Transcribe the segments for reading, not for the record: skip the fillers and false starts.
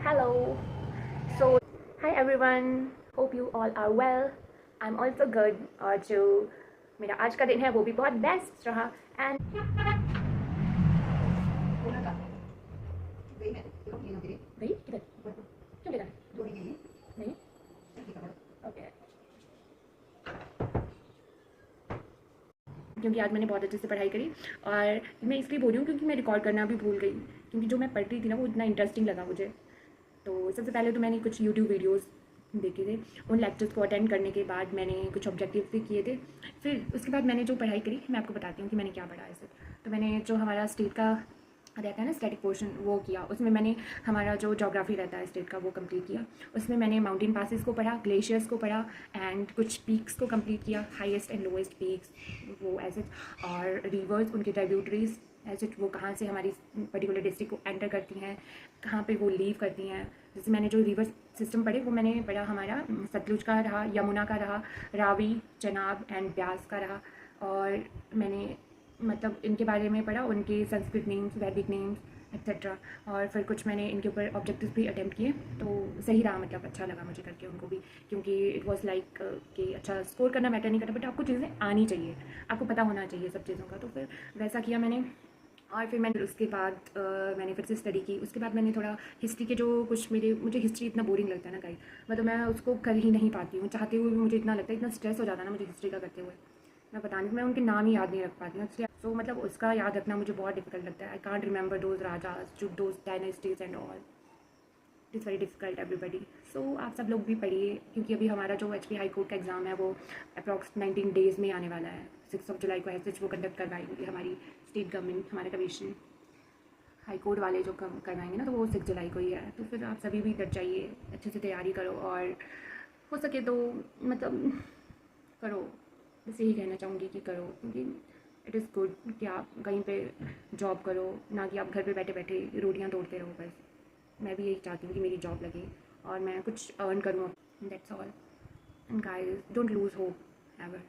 Hello. So, hi everyone. Hope you all are well. I'm also good. और जो मेरा आज का दिन है वो भी बहुत बेस्ट रहा. And भाई किधर क्यों ले रहा है? नहीं ओके. क्योंकि आज मैंने बहुत अच्छे से पढ़ाई करी और मैं इसलिए बोल रही हूँ क्योंकि मैं रिकॉर्ड करना भी भूल गई, क्योंकि जो मैं पढ़ रही थी ना वो इतना इंटरेस्टिंग लगा मुझे. तो सबसे पहले तो मैंने कुछ यूट्यूब वीडियोस देखे थे. उन लेक्चर्स को अटेंड करने के बाद मैंने कुछ ऑब्जेक्टिव्स भी किए थे. फिर उसके बाद मैंने जो पढ़ाई करी मैं आपको बताती हूँ कि मैंने क्या पढ़ा ऐसे. तो मैंने जो हमारा स्टेट का रहता है ना स्टैटिक पोर्शन वो किया. उसमें मैंने हमारा जो जोग्राफी रहता है स्टेट का वो कंप्लीट किया. उसमें मैंने माउंटेन पासेस को पढ़ा, ग्लेशियर्स को पढ़ा एंड कुछ पीक्स को कंप्लीट किया, हाईएस्ट एंड लोएस्ट पीक्स वो ऐसे, और रिवर्स उनके ट्राइब्यूटरीज ऐसे वो कहाँ से हमारी पर्टिकुलर डिस्ट्रिक्ट को एंटर करती हैं, कहाँ पे वो लीव करती हैं. जैसे मैंने जो रिवर सिस्टम पढ़े वो मैंने पढ़ा हमारा सतलुज का रहा, यमुना का रहा, रावी, चनाब एंड ब्यास का रहा. और मैंने मतलब इनके बारे में पढ़ा, उनके संस्कृत नेम्स, वैदिक नेम्स एक्सेट्रा. और फिर कुछ मैंने इनके ऊपर ऑब्जेक्टिव्स भी अटेम्प्ट किए. तो सही रहा, मतलब अच्छा लगा मुझे करके उनको भी, क्योंकि इट वाज लाइक कि अच्छा स्कोर करना मैटर नहीं करता बट आपको चीज़ें आनी चाहिए, आपको पता होना चाहिए सब चीज़ों का. तो फिर वैसा किया मैंने. और फिर मैंने उसके बाद मैंने फिर से स्टडी की. उसके बाद मैंने थोड़ा हिस्ट्री के जो कुछ मुझे हिस्ट्री इतना बोरिंग लगता है ना गाइस, मतलब मैं उसको कर ही नहीं पाती हूँ. चाहते हुए भी मुझे इतना लगता है, इतना स्ट्रेस हो जाता है ना मुझे हिस्ट्री का करते हुए. मैं पता नहीं, मैं उनके नाम ही याद नहीं रख पाती हूँ इसलिए. सो मतलब उसका याद रखना मुझे बहुत डिफिकल्ट लगता है. I can't remember those rajas, those dynasties and all. It is very difficult everybody. So आप सब लोग भी पढ़िए, क्योंकि अभी हमारा जो HP हाई कोर्ट का एग्ज़ाम है वो अप्रॉक्स 19 डेज़ में आने वाला है. 6 जुलाई को ऐसे वो कंडक्ट करवाएंगे हमारी स्टेट गवर्नमेंट, हमारे कमीशन हाई कोर्ट वाले जो करवाएंगे ना, तो वो 6 जुलाई को ही है. तो फिर आप सभी भी डट जाइए, अच्छे से तैयारी करो और हो सके तो मतलब करो. बस यही कहना चाहूँगी कि करो, क्योंकि इट इज़ गुड कि आप कहीं पे जॉब करो, ना कि आप घर पे बैठे बैठे रोटियां तोड़ते रहो बस. मैं भी यही चाहती हूँ कि मेरी जॉब लगे और मैं कुछ अर्न करूँ. That's all. And guys don't lose hope ever.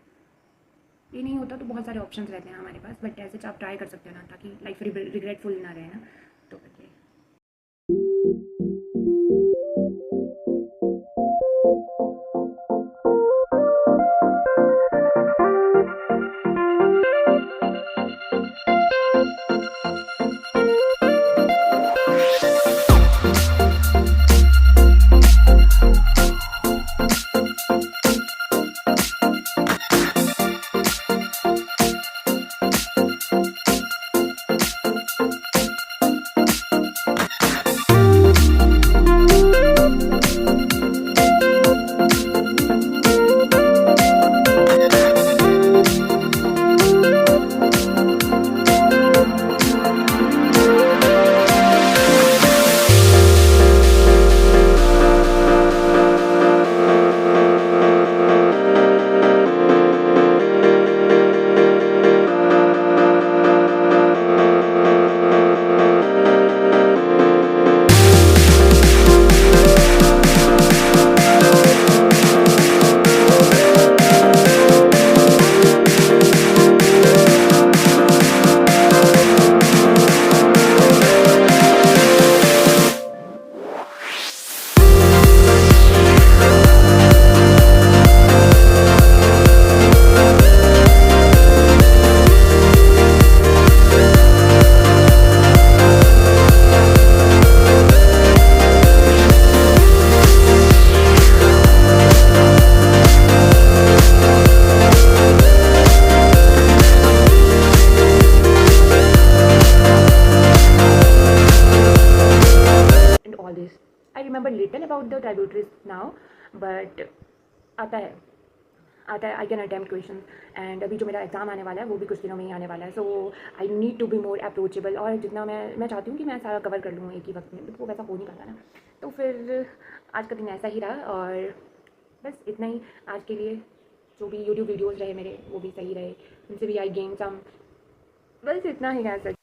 ये नहीं होता तो बहुत सारे ऑप्शंस रहते हैं हमारे पास, बट ऐसे आप ट्राई कर सकते हो ना, ताकि लाइफ रिग्रेटफुल ना रहे ना. तो बस all this. I remember little about the tributaries now, but आता है I can attempt question. And अभी जो मेरा एग्ज़ाम आने वाला है वो भी कुछ दिनों में ही आने वाला है. So I need to be more approachable. और जितना मैं चाहती हूँ कि मैं सारा कवर कर लूँ एक ही वक्त में, बट वो वैसा हो नहीं पाता ना. तो फिर आज का दिन ऐसा ही रहा और बस इतना ही आज के लिए. जो भी यूट्यूब वीडियोज़ रहे मेरे वो भी सही रहे, उनसे भी आई गेन सम. बस इतना ही कह सकते.